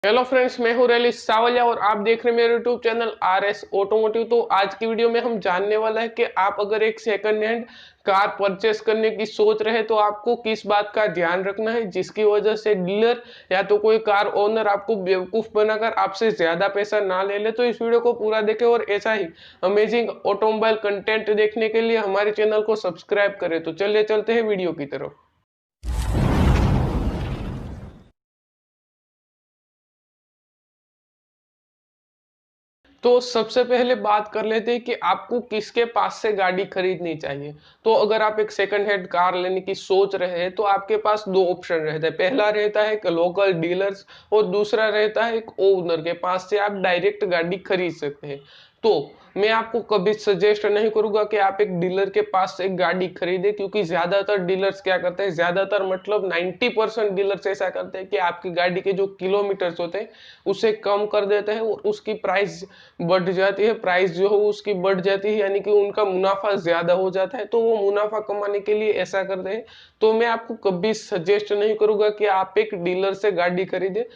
Hello friends, मैं हूं rally Savaliya और आप देख रहे हैं मेरे यूट्यूब चैनल आरएस ऑटोमोटिव। तो आज की वीडियो में हम जानने वाला है कि आप अगर एक सेकंड हैंड कार परचेस करने की सोच रहे हैं तो आपको किस बात का ध्यान रखना है जिसकी वजह से डीलर या तो कोई कार ओनर आपको बेवकूफ बनाकर आपसे ज्यादा पैसा ना ले ले। तो इस वीडियो को पूरा देखें और ऐसा ही अमेजिंग ऑटोमोबाइल कंटेंट देखने के लिए हमारे चैनल को सब्सक्राइब करें। तो चलिए चलते हैं वीडियो की तरफ। तो सबसे पहले बात कर लेते हैं कि आपको किसके पास से गाड़ी खरीदनी चाहिए। तो अगर आप एक सेकंड हैंड कार लेने की सोच रहे हैं तो आपके पास दो ऑप्शन रहते हैं। पहला रहता है एक लोकल डीलर्स और दूसरा रहता है एक ओनर के पास से आप डायरेक्ट गाड़ी खरीद सकते हैं। तो मैं आपको कभी सजेस्ट नहीं करूंगा कि आप एक डीलर के पास से एक गाड़ी खरीदे, क्योंकि ज्यादातर डीलर्स क्या करते हैं, ज्यादातर मतलब 90% डीलर्स ऐसा करते हैं कि आपकी गाड़ी के जो किलोमीटर्स होते हैं उसे कम कर देते हैं और उसकी प्राइस बढ़ जाती है। प्राइस जो है उसकी बढ़ जाती है, यानी कि उनका मुनाफा ज्यादा हो जाता है। तो वो मुनाफा कमाने के लिए ऐसा करते हैं। तो मैं आपको कभी सजेस्ट नहीं करूंगा कि आप एक डीलर से गाड़ी खरीदे।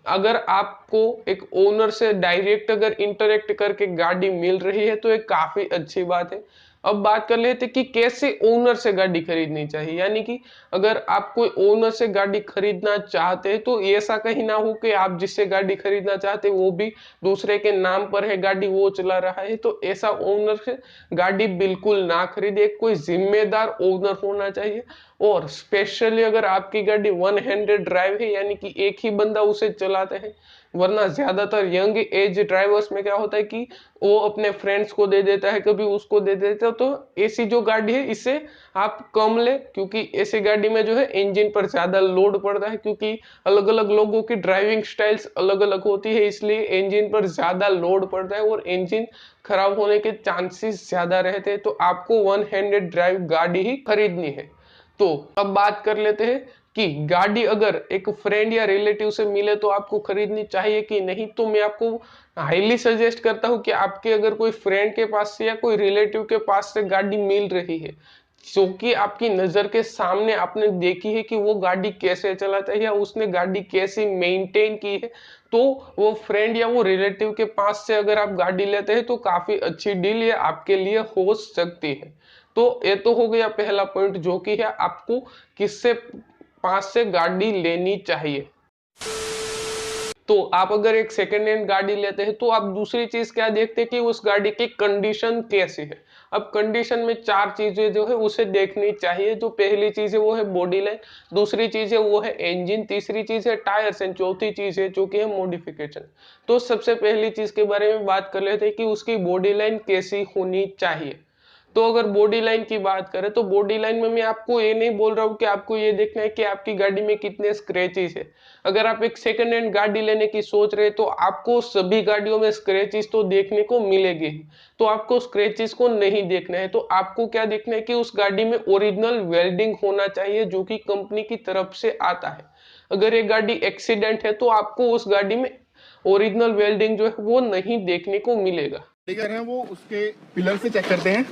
अगर आपको एक ओनर से डायरेक्ट अगर इंटरेक्ट करके गाड़ी मिल रही है तो एक काफी अच्छी बात है। अब बात कर लेते कि कैसे ओनर से गाड़ी खरीदनी चाहिए, यानी कि अगर आप कोई ओनर से गाड़ी खरीदना चाहते हैं तो ऐसा कहीं ना हो कि आप जिससे गाड़ी खरीदना चाहते हैं वो भी दूसरे के नाम पर है गाड़ी, वो चला रहा है। तो ऐसा ओनर से गाड़ी बिल्कुल ना खरीदे। कोई जिम्मेदार ओनर होना चाहिए। और स्पेशली अगर आपकी गाड़ी वन हैंडेड ड्राइव है, यानी कि एक ही बंदा उसे चलाते हैं। वरना ज्यादातर यंग एज ड्राइवर्स में क्या होता है कि वो अपने फ्रेंड्स को दे देता है, कभी उसको दे देता है। तो ऐसी जो गाड़ी है इसे आप कम ले, क्योंकि ऐसी गाड़ी में जो है इंजन पर ज्यादा लोड पड़ता है, क्योंकि अलग अलग लोगों की ड्राइविंग स्टाइल्स अलग अलग होती है, इसलिए इंजन पर ज्यादा लोड पड़ता है और इंजन खराब होने के चांसेस ज्यादा रहते हैं। तो आपको वन हैंडेड ड्राइव गाड़ी ही खरीदनी है। तो अब बात कर लेते हैं कि गाड़ी अगर एक फ्रेंड या रिलेटिव से मिले तो आपको खरीदनी चाहिए कि नहीं। तो मैं आपको हाईली सजेस्ट करता हूं कि आपके अगर कोई फ्रेंड के पास से या कोई रिलेटिव के पास से गाड़ी मिल रही है जो कि आपकी नजर के सामने आपने देखी है कि वो गाड़ी कैसे चलाता है या उसने गाड़ी कैसे मेंटेन की है, तो वो फ्रेंड या वो रिलेटिव के पास से अगर आप गाड़ी लेते हैं तो काफी अच्छी डील ये आपके लिए हो सकती है। तो ये तो हो गया पहला पॉइंट, जो कि है आपको किससे पास से गाड़ी लेनी चाहिए। तो आप अगर एक सेकेंड हैंड गाड़ी लेते हैं तो आप दूसरी चीज क्या देखते हैं कि उस गाड़ी की कंडीशन कैसी है। अब कंडीशन में चार चीजें जो है उसे देखनी चाहिए। जो पहली चीज है वो है बॉडी लाइन, दूसरी चीज है वो है इंजन, तीसरी चीज है टायर्स एंड चौथी चीज है जो कि है मॉडिफिकेशन। तो सबसे पहली चीज के बारे में बात कर लेते हैं कि उसकी बॉडी लाइन कैसी होनी चाहिए। तो अगर बॉडी लाइन की बात करें तो बॉडी लाइन में मैं आपको ये नहीं बोल रहा हूँ कि आपको ये देखना है कि आपकी गाड़ी में कितने स्क्रैचेस है। अगर आप एक सेकंड हैंड गाड़ी लेने की सोच रहे हैं तो आपको सभी गाड़ियों में स्क्रैचेस तो देखने को मिलेंगे ही। तो आपको स्क्रैचेस को नहीं देखना है। तो आपको क्या देखना है कि उस गाड़ी में ओरिजिनल वेल्डिंग होना चाहिए जो कि कंपनी की तरफ से आता है। अगर ये गाड़ी एक्सीडेंट है तो आपको उस गाड़ी में ओरिजिनल वेल्डिंग जो है वो नहीं देखने को मिलेगा। कर रहे हैं वो उसके पिलर से चेक करते हैं।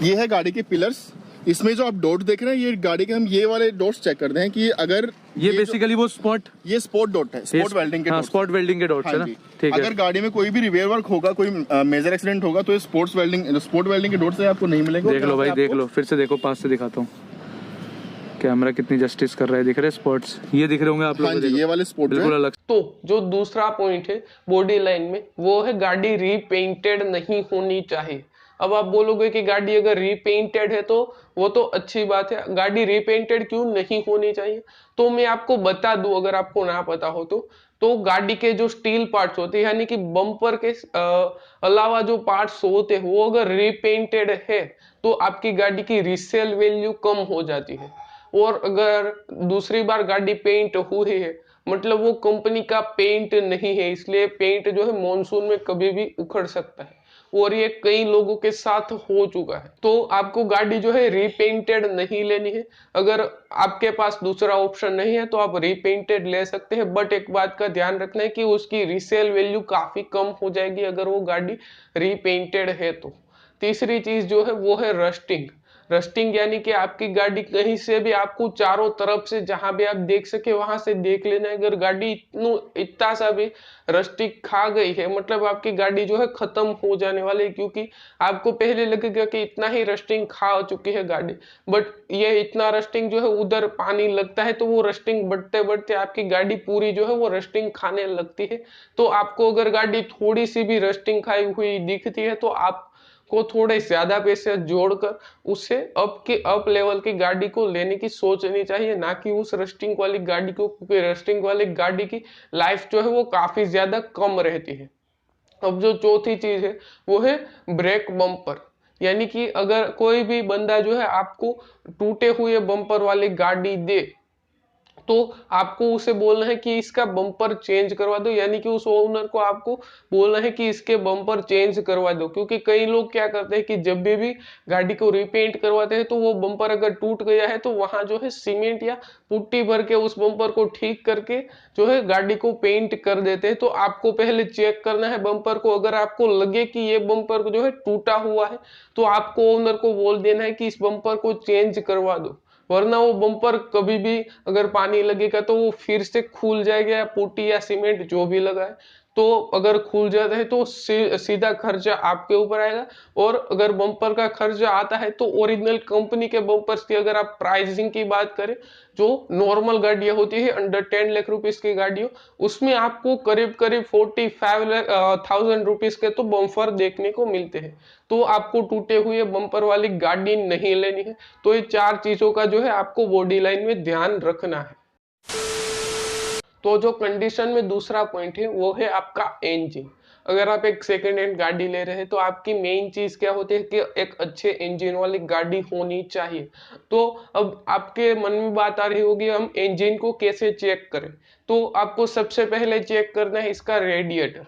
ये है गाड़ी के पिलर्स। इसमें जो आप डॉट देख रहे हैं ये गाड़ी के हम ये वाले डॉट्स चेक करते हैं कि अगर ये बेसिकली वो स्पॉट, ये स्पॉट डॉट है, स्पॉट वेल्डिंग के डॉट्स। स्पॉट वेल्डिंग के डॉट्स है ना। ठीक है। अगर गाड़ी में कोई भी रिपेयर वर्क होगा, कोई मेजर एक्सीडेंट होगा तो ये स्पॉट वेल्डिंग के डॉट्स से आपको नहीं मिलेंगे। देख लो भाई, देख लो, फिर से देखो, पास से दिखाता हूँ। कैमरा कितनी जस्टिस कर रहा है, दिख रहे स्पॉट्स, ये दिख रहे होंगे आप लोगों को। ये वाले स्पॉट बिल्कुल अलग। तो जो दूसरा पॉइंट है बॉडी लाइन में वो है गाड़ी रीपेंटेड नहीं होनी चाहिए। अब आप बोलोगे कि गाड़ी अगर रीपेंटेड है तो वो तो अच्छी बात है, गाड़ी रीपेंटेड क्यों नहीं होनी चाहिए। तो मैं आपको बता दूं अगर आपको ना पता हो तो गाड़ी के जो स्टील पार्ट्स होते हैं, यानी कि बम्पर के अलावा जो पार्ट्स होते हैं वो अगर रीपेंटेड है तो आपकी गाड़ी की रीसेल वैल्यू कम हो जाती है। और अगर दूसरी बार गाड़ी पेंट हुई है मतलब वो कंपनी का पेंट नहीं है, इसलिए पेंट जो है मॉनसून में कभी भी उखड़ सकता है और ये कई लोगों के साथ हो चुका है। तो आपको गाड़ी जो है रीपेंटेड नहीं लेनी है। अगर आपके पास दूसरा ऑप्शन नहीं है तो आप रीपेंटेड ले सकते हैं, बट एक बात का ध्यान रखना है कि उसकी रीसेल वैल्यू काफी कम हो जाएगी अगर वो गाड़ी रीपेंटेड है तो। तीसरी चीज जो है वो है रस्टिंग। रस्टिंग यानी कि आपकी गाड़ी कहीं से भी आपको चारों तरफ से जहां भी आप देख सके वहां से देख लेना है। अगर गाड़ी इतना सा भी रस्टिंग खा गई है मतलब आपकी गाड़ी जो है खत्म हो जाने वाली है, क्योंकि आपको पहले लगेगा कि इतना ही रस्टिंग खा चुकी है गाड़ी, बट ये इतना रस्टिंग जो है उधर पानी लगता है तो वो रस्टिंग बढ़ते बढ़ते आपकी गाड़ी पूरी जो है वो रस्टिंग खाने लगती है। तो आपको अगर गाड़ी थोड़ी सी भी रस्टिंग खाई हुई दिखती है तो आपको थोड़े ज्यादा पैसे जोड़कर उससे अप लेवल की गाड़ी को लेने की सोचनी चाहिए, ना कि उस रस्टिंग वाली गाड़ी को, क्योंकि रस्टिंग वाली गाड़ी की लाइफ जो है वो काफी ज्यादा कम रहती है। अब जो चौथी चीज है वो है ब्रेक बम्पर। यानी कि अगर कोई भी बंदा जो है आपको टूटे हुए बम्पर वाली गाड़ी दे तो आपको उसे बोलना है कि इसका बम्पर चेंज करवा दो, यानी कि उस ओनर को आपको बोलना है कि इसके बम्पर चेंज करवा दो। क्योंकि कई लोग क्या करते हैं कि जब भी गाड़ी को रिपेंट करवाते हैं तो वो बम्पर अगर टूट गया है तो वहां जो है सीमेंट या पुट्टी भर के उस बम्पर को ठीक करके जो है गाड़ी को पेंट कर देते हैं। तो आपको पहले चेक करना है बम्पर को, अगर आपको लगे कि ये बम्पर जो है टूटा हुआ है तो आपको ओनर को बोल देना है कि इस बम्पर को चेंज करवा दो, वरना वो बम्पर कभी भी अगर पानी लगेगा तो वो फिर से खुल जाएगा, या पुट्टी या सीमेंट जो भी लगा है तो अगर खुल जाता है तो सीधा खर्चा आपके ऊपर आएगा। और अगर बम्पर का खर्चा आता है तो ओरिजिनल कंपनी के बम्पर्स की अगर आप प्राइसिंग की बात करें, जो नॉर्मल गाड़ियां होती है अंडर 10 लाख रुपीस की गाड़ियों, उसमें आपको करीब करीब 45,000 रुपीस के तो बम्पर देखने को मिलते हैं। तो आपको टूटे हुए बम्पर वाली गाड़ी नहीं लेनी है। तो ये चार चीजों का जो है आपको बॉडी लाइन में ध्यान रखना है। तो जो कंडीशन में दूसरा पॉइंट है वो है आपका इंजन। अगर आप एक सेकेंड हैंड गाड़ी ले रहे हैं तो आपकी मेन चीज क्या होती है कि एक अच्छे इंजन वाली गाड़ी होनी चाहिए। तो अब आपके मन में बात आ रही होगी हम इंजन को कैसे चेक करें। तो आपको सबसे पहले चेक करना है इसका रेडिएटर।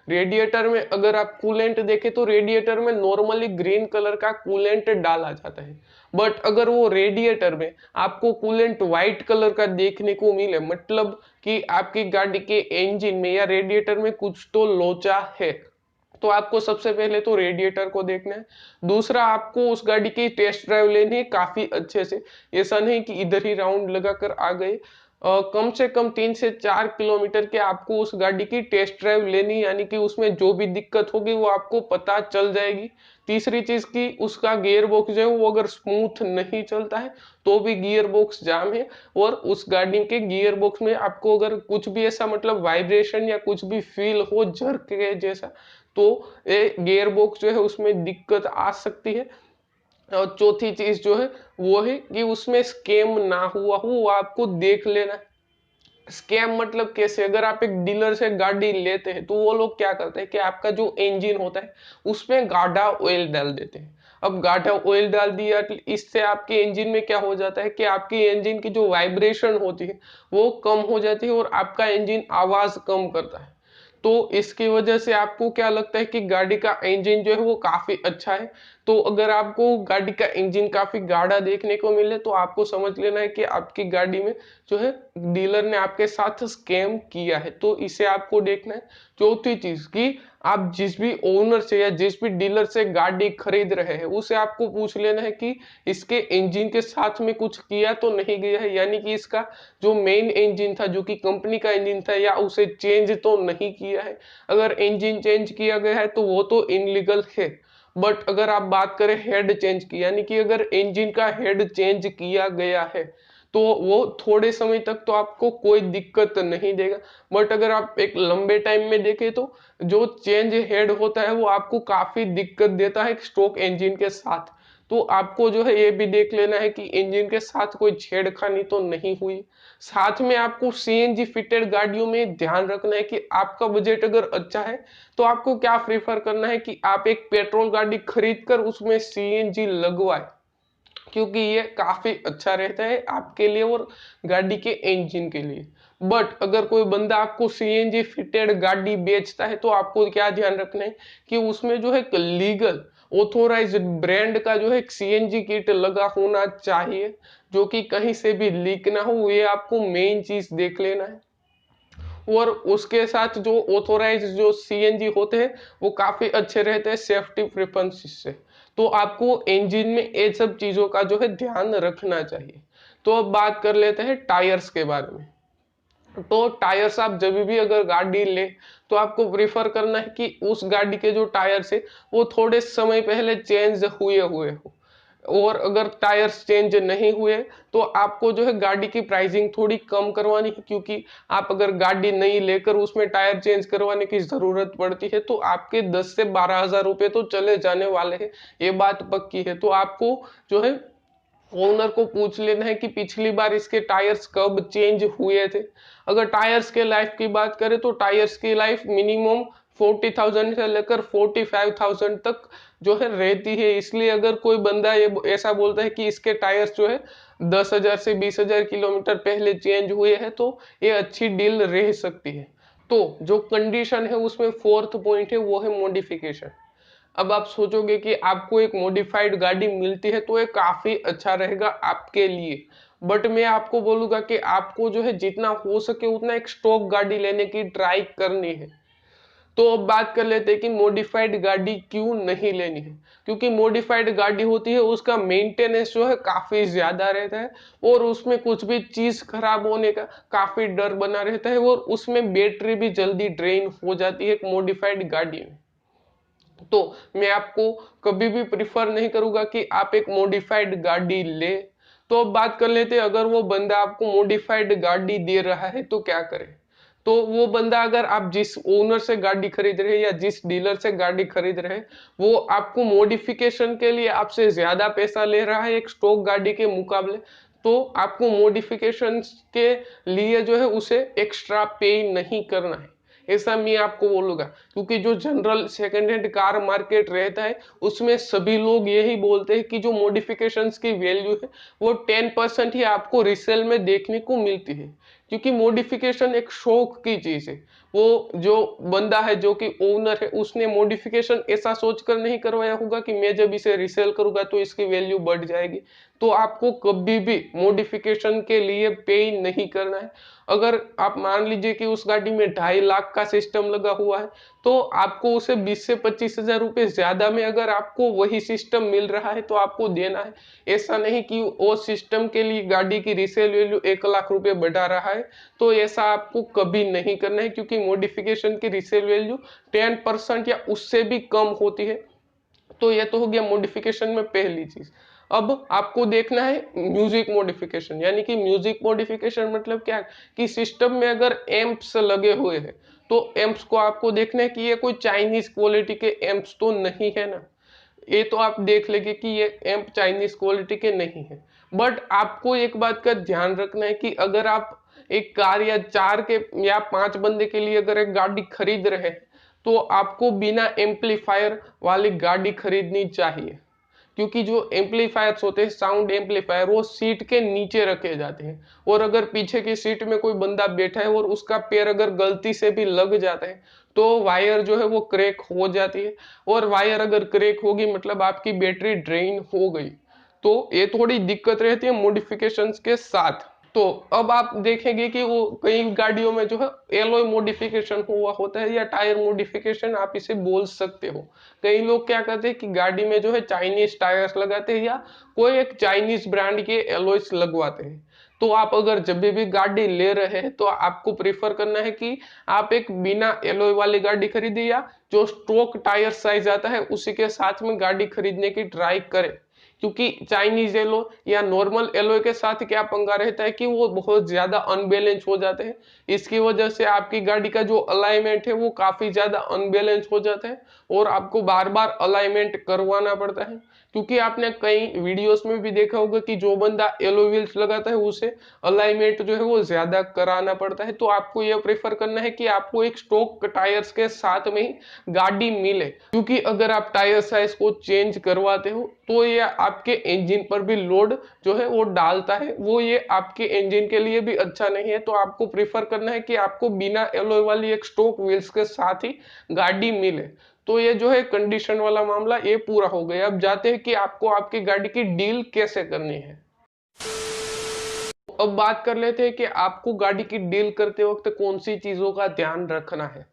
रेडिएटर में अगर आप कूलेंट देखें तो रेडिएटर में नॉर्मली ग्रीन कलर का कूलेंट डाला जाता है, बट अगर वो रेडिएटर में आपको कूलेंट व्हाइट कलर का देखने को मिले, मतलब कि आपकी गाड़ी के इंजन में या रेडिएटर में कुछ तो लोचा है, तो आपको सबसे पहले तो रेडिएटर को देखना है। दूसरा, आपको उस गाड़ी की टेस्ट ड्राइव लेनी है काफी अच्छे से। ऐसा नहीं कि इधर ही राउंड लगाकर आ गए। कम से कम 3 से 4 किलोमीटर के आपको उस गाड़ी की टेस्ट ड्राइव लेनी, यानी कि उसमें जो भी दिक्कत होगी वो आपको पता चल जाएगी। तीसरी चीज की उसका गियर बॉक्स जो है वो अगर स्मूथ नहीं चलता है तो भी गियर बॉक्स जाम है, और उस गाड़ी के गियर बॉक्स में आपको अगर कुछ भी ऐसा मतलब वाइब्रेशन या कुछ भी फील हो झरक के जैसा, तो ये गियर बॉक्स जो है उसमें दिक्कत आ सकती है। और चौथी चीज जो है वो है कि उसमें स्कैम ना हुआ हो वो आपको देख लेना है। स्कैम मतलब कैसे, अगर आप एक डीलर से गाड़ी लेते हैं तो वो लोग क्या करते हैं कि आपका जो इंजन होता है उसमें गाढ़ा ऑयल डाल देते हैं। अब गाढ़ा ऑयल डाल दिया तो इससे आपके इंजन में क्या हो जाता है कि आपकी इंजन की जो वाइब्रेशन होती है वो कम हो जाती है और आपका इंजन आवाज कम करता है। तो इसकी वजह से आपको क्या लगता है कि गाड़ी का इंजन जो है वो काफी अच्छा है। तो अगर आपको गाड़ी का इंजन काफी गाढ़ा देखने को मिले तो आपको समझ लेना है कि आपकी गाड़ी में जो है डीलर ने आपके साथ स्कैम किया है, तो इसे आपको देखना है। चौथी चीज कि आप जिस भी ओनर से या जिस भी डीलर से गाड़ी खरीद रहे हैं उसे आपको पूछ लेना है कि इसके इंजन के साथ में कुछ किया तो नहीं गया है, यानी कि इसका जो मेन इंजन था जो कि कंपनी का इंजन था या उसे चेंज तो नहीं किया है। अगर इंजन चेंज किया गया है तो वो तो इनलीगल है। बट अगर आप बात करें हेड चेंज की, यानी कि अगर इंजन का हेड चेंज किया गया है तो वो थोड़े समय तक तो आपको कोई दिक्कत नहीं देगा। बट अगर आप एक लंबे टाइम में देखें तो जो चेंज हेड होता है वो आपको काफी दिक्कत देता है स्ट्रोक इंजन के साथ। तो आपको जो है ये भी देख लेना है कि इंजन के साथ कोई छेड़खानी तो नहीं हुई। साथ में आपको सीएनजी फिटेड गाड़ियों में ध्यान रखना है कि आपका बजट अगर अच्छा है तो आपको क्या प्रेफर करना है कि आप एक पेट्रोल गाड़ी खरीद कर उसमें सीएनजी लगवाए, क्योंकि ये काफी अच्छा रहता है आपके लिए और गाड़ी के इंजन के लिए। बट अगर कोई बंदा आपको सीएनजी फिटेड गाड़ी बेचता है तो आपको क्या ध्यान रखना है कि उसमें जो है लीगल ऑथोराइज्ड ब्रांड का जो है सीएनजी किट लगा होना चाहिए, जो कि कहीं से भी लीक ना हो, ये आपको मेन चीज देख लेना है। और उसके साथ जो ऑथोराइज जो सीएनजी होते हैं वो काफी अच्छे रहते हैं सेफ्टी प्रेफरेंसेस से। तो आपको इंजन में ये सब चीजों का जो है ध्यान रखना चाहिए। तो अब बात कर लेते हैं टायर्स के बारे में। तो टायर्स आप जब भी अगर गाड़ी ले तो आपको प्रेफर करना है कि उस गाड़ी के जो टायर्स है वो थोड़े समय पहले चेंज हुए हुए हो। और अगर टायर्स चेंज नहीं हुए तो आपको जो है गाड़ी की प्राइसिंग थोड़ी कम करवानी है, क्योंकि आप अगर गाड़ी नई लेकर उसमें टायर चेंज करवाने की जरूरत पड़ती है तो आपके 10 से 12 हजार रुपये तो चले जाने वाले हैं, ये बात पक्की है। तो आपको जो है ओनर को पूछ लेना है कि पिछली बार इसके टायर्स कब चेंज हुए थे। अगर टायर्स के लाइफ की बात करें तो टायर्स की लाइफ मिनिमम 40,000 से लेकर 45,000 तक जो है रहती है। इसलिए अगर कोई बंदा ये ऐसा बोलता है कि इसके टायर्स जो है 10,000 से 20,000 किलोमीटर पहले चेंज हुए हैं तो ये अच्छी डील रह सकती है। तो जो कंडीशन है उसमें फोर्थ पॉइंट है वो है मॉडिफिकेशन। अब आप सोचोगे कि आपको एक मॉडिफाइड गाड़ी मिलती है तो ये काफी अच्छा रहेगा आपके लिए, बट मैं आपको बोलूंगा कि आपको जो है जितना हो सके उतना एक स्टॉक गाड़ी लेने की ट्राई करनी है। तो अब बात कर लेते हैं कि मॉडिफाइड गाड़ी क्यों नहीं लेनी है। क्योंकि मॉडिफाइड गाड़ी होती है उसका मेंटेनेंस जो है काफी ज्यादा रहता है और उसमें कुछ भी चीज खराब होने का काफी डर बना रहता है और उसमें बैटरी भी जल्दी ड्रेन हो जाती है एक मॉडिफाइड गाड़ी में। तो मैं आपको कभी भी प्रिफर नहीं करूंगा कि आप एक मॉडिफाइड गाड़ी ले। तो अब बात कर लेते हैं अगर वो बंदा आपको मॉडिफाइड गाड़ी दे रहा है तो क्या करे। तो वो बंदा अगर आप जिस ओनर से गाड़ी खरीद रहे हैं या जिस डीलर से गाड़ी खरीद रहे हैं वो आपको मॉडिफिकेशन के लिए आपसे ज्यादा पैसा ले रहा है एक स्टॉक गाड़ी के मुकाबले, तो आपको मॉडिफिकेशन के लिए जो है उसे एक्स्ट्रा पे नहीं करना है, ऐसा मैं आपको बोलूंगा। क्योंकि जो general second hand car market रहता है उसमें सभी लोग यही बोलते हैं कि जो मॉडिफिकेशंस की वैल्यू है वो 10% ही आपको रिसेल में देखने को मिलती है। क्योंकि मॉडिफिकेशन एक शौक की चीज है। वो जो बंदा है जो कि ओनर है उसने मॉडिफिकेशन ऐसा सोचकर नहीं करवाया होगा कि मैं जब इसे रिसेल करूंगा तो इसकी वैल्यू बढ़ जाएगी। तो आपको कभी भी मॉडिफिकेशन के लिए पे नहीं करना है। अगर आप मान लीजिए कि उस गाड़ी में 2.5 लाख का सिस्टम लगा हुआ है तो आपको उसे 20 से 25 हजार रुपए ज्यादा में अगर आपको वही सिस्टम मिल रहा है तो आपको देना है। ऐसा नहीं कि वो सिस्टम के लिए गाड़ी की रीसेल वैल्यू 1 लाख रुपए बढ़ा रहा है, तो ऐसा आपको कभी नहीं करना है। क्योंकि मॉडिफिकेशन की रीसेल वैल्यू 10% या उससे भी कम होती है। तो ये तो हो गया मॉडिफिकेशन में पहली चीज। अब आपको देखना है म्यूजिक मॉडिफिकेशन, यानी कि म्यूजिक मॉडिफिकेशन मतलब क्या है कि सिस्टम में अगर एम्प्स लगे हुए हैं तो एम्प्स को आपको देखना है कि ये कोई चाइनीज क्वालिटी के एम्प्स तो नहीं है ना। ये तो आप देख लेंगे कि ये एम्प चाइनीज क्वालिटी के नहीं है। बट आपको एक बात का ध्यान रखना है कि अगर आप एक कार या 4 के या 5 बंदे के लिए अगर एक गाड़ी खरीद रहे हैं तो आपको बिना एम्पलीफायर वाली गाड़ी खरीदनी चाहिए। क्योंकि जो एम्पलीफायर्स होते हैं साउंड एम्पलीफायर वो सीट के नीचे रखे जाते हैं और अगर पीछे की सीट में कोई बंदा बैठा है और उसका पैर अगर गलती से भी लग जाता है तो वायर जो है वो क्रैक हो जाती है और वायर अगर क्रैक होगी मतलब आपकी बैटरी ड्रेन हो गई। तो ये थोड़ी दिक्कत रहती है मॉडिफिकेशंस के साथ। तो अब आप देखेंगे कि वो कई गाड़ियों में जो है एलॉय मॉडिफिकेशन हुआ होता है या टायर मॉडिफिकेशन आप इसे बोल सकते हो। कई लोग क्या करते हैं कि गाड़ी में जो है चाइनीज टायर्स लगाते हैं या कोई एक चाइनीज ब्रांड के एलॉयस लगवाते हैं। तो आप अगर जब भी गाड़ी ले रहे हैं तो आपको प्रेफर करना है कि आप एक बिना एलॉय वाली गाड़ी खरीदे या जो स्टॉक टायर साइज आता है उसी के साथ में गाड़ी खरीदने की ट्राई करें। क्योंकि चाइनीज एलो या नॉर्मल एलो के साथ क्या पंगा रहता है कि वो बहुत ज्यादा अनबैलेंस हो जाते हैं। इसकी वजह से आपकी गाड़ी का जो अलाइनमेंट है वो काफी ज्यादा अनबैलेंस हो जाता है और आपको बार बार अलाइनमेंट करवाना पड़ता है। क्योंकि आपने कई वीडियोस में भी देखा होगा कि जो बंदा एलो व्हील्स लगाता है उसे अलाइनमेंट जो है वो ज्यादा कराना पड़ता है। तो आपको यह प्रेफर करना है कि आपको एक स्टॉक टायर्स के साथ में ही गाड़ी मिले। क्योंकि अगर आप टायर साइज को चेंज करवाते हो तो ये आपके इंजन पर भी लोड जो है वो डालता है, वो ये आपके इंजन के लिए भी अच्छा नहीं है। तो आपको प्रेफर करना है कि आपको बिना एलॉय वाली एक स्टॉक व्हील्स के साथ ही गाड़ी मिले। तो ये जो है कंडीशन वाला मामला ये पूरा हो गया। अब जाते हैं कि आपको आपकी गाड़ी की डील कैसे करनी है। अब बात कर लेते हैं कि आपको गाड़ी की डील करते वक्त कौन सी चीजों का ध्यान रखना है।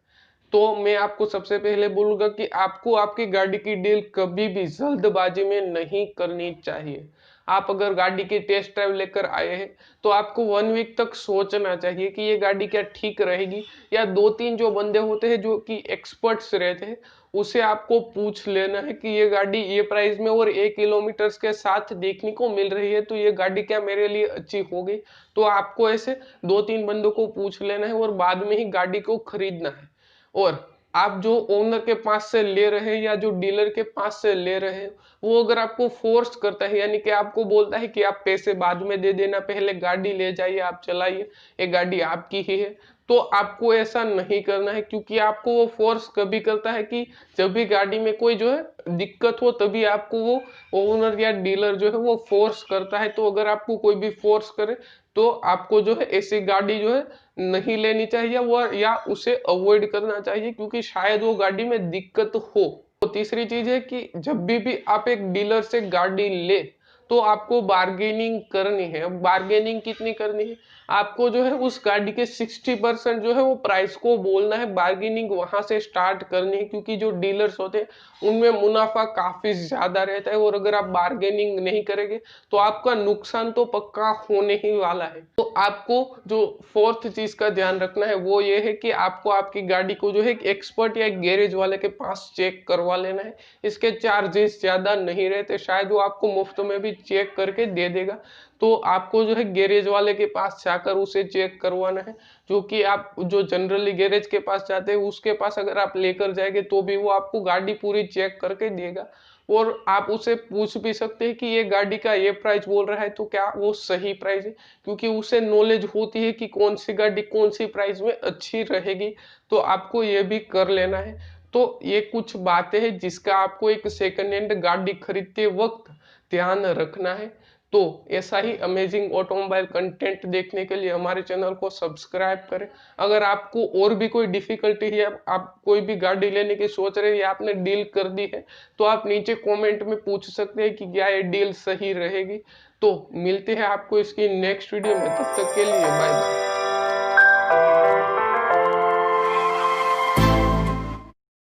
तो मैं आपको सबसे पहले बोलूंगा कि आपको आपकी गाड़ी की डील कभी भी जल्दबाजी में नहीं करनी चाहिए। आप अगर गाड़ी की टेस्ट ड्राइव लेकर आए हैं तो आपको 1 वीक तक सोचना चाहिए कि ये गाड़ी क्या ठीक रहेगी, या 2-3 जो बंदे होते हैं जो कि एक्सपर्ट्स रहते हैं उसे आपको पूछ लेना है कि ये गाड़ी ये प्राइस में और 1 किलोमीटर के साथ देखने को मिल रही है, तो ये गाड़ी क्या मेरे लिए अच्छी होगी। तो आपको ऐसे 2-3 बंदों को पूछ लेना है और बाद में ही गाड़ी को खरीदना है। और आप जो ओनर के पास से ले रहे हैं या जो डीलर के पास से ले रहे हैं, वो अगर आपको फोर्स करता है, यानी कि आपको बोलता है कि आप पैसे बाद में दे देना, पहले गाड़ी ले जाइए, आप चलाइए, ये गाड़ी आपकी ही है, तो आपको ऐसा नहीं करना है। क्योंकि आपको वो फोर्स कभी करता है कि जब भी गाड़ी में कोई जो है दिक्कत हो तभी आपको वो ओनर या डीलर जो है वो फोर्स करता है। तो अगर आपको कोई भी फोर्स करे तो आपको जो है ऐसी गाड़ी जो है नहीं लेनी चाहिए, वो या उसे अवॉइड करना चाहिए, क्योंकि शायद वो गाड़ी में दिक्कत हो। तो तीसरी चीज है कि जब भी आप एक डीलर से गाड़ी ले तो आपको बार्गेनिंग करनी है। अब बार्गेनिंग कितनी करनी है, आपको जो है उस गाड़ी के 60% जो है वो प्राइस को बोलना है, बार्गेनिंग वहां से स्टार्ट करनी है, क्योंकि जो डीलर्स होते हैं उनमें मुनाफा काफी ज्यादा रहता है, और अगर आप बार्गेनिंग नहीं करेंगे तो आपका नुकसान तो पक्का होने ही वाला है। तो आपको जो फोर्थ चीज का ध्यान रखना है वो ये है कि आपको आपकी गाड़ी को जो है एक एक्सपर्ट या एक गैरेज वाले के पास चेक करवा लेना है। इसके चार्जेस ज्यादा नहीं रहते, शायद वो आपको मुफ्त में भी चेक करके दे देगा। तो आपको जो है गैरेज वाले के पास जाकर उसे चेक करवाना है, जो कि आप जो जनरली गैरेज के पास जाते हैं उसके पास अगर आप लेकर जाएंगे तो भी वो आपको गाड़ी पूरी चेक करके देगा। और आप उसे पूछ भी सकते हैं कि ये गाड़ी का ये प्राइस बोल रहा है तो क्या वो सही प्राइस है, क्योंकि उसे नॉलेज होती है कि कौन सी गाड़ी कौन सी प्राइस में अच्छी रहेगी। तो आपको ये भी कर लेना है। तो ये कुछ बातें हैं जिसका आपको एक सेकंड हैंड गाड़ी खरीदते वक्त ध्यान रखना है। तो ऐसा ही अमेजिंग ऑटोमोबाइल कंटेंट देखने के लिए हमारे चैनल को सब्सक्राइब करें। अगर आपको और भी कोई डिफिकल्टी है, आप कोई भी गाड़ी लेने की सोच रहे हैं या आपने डील कर दी है, तो आप नीचे कमेंट में पूछ सकते हैं कि क्या ये डील सही रहेगी। तो मिलते हैं आपको इसकी नेक्स्ट वीडियो में, तब तक के लिए बाय बाय।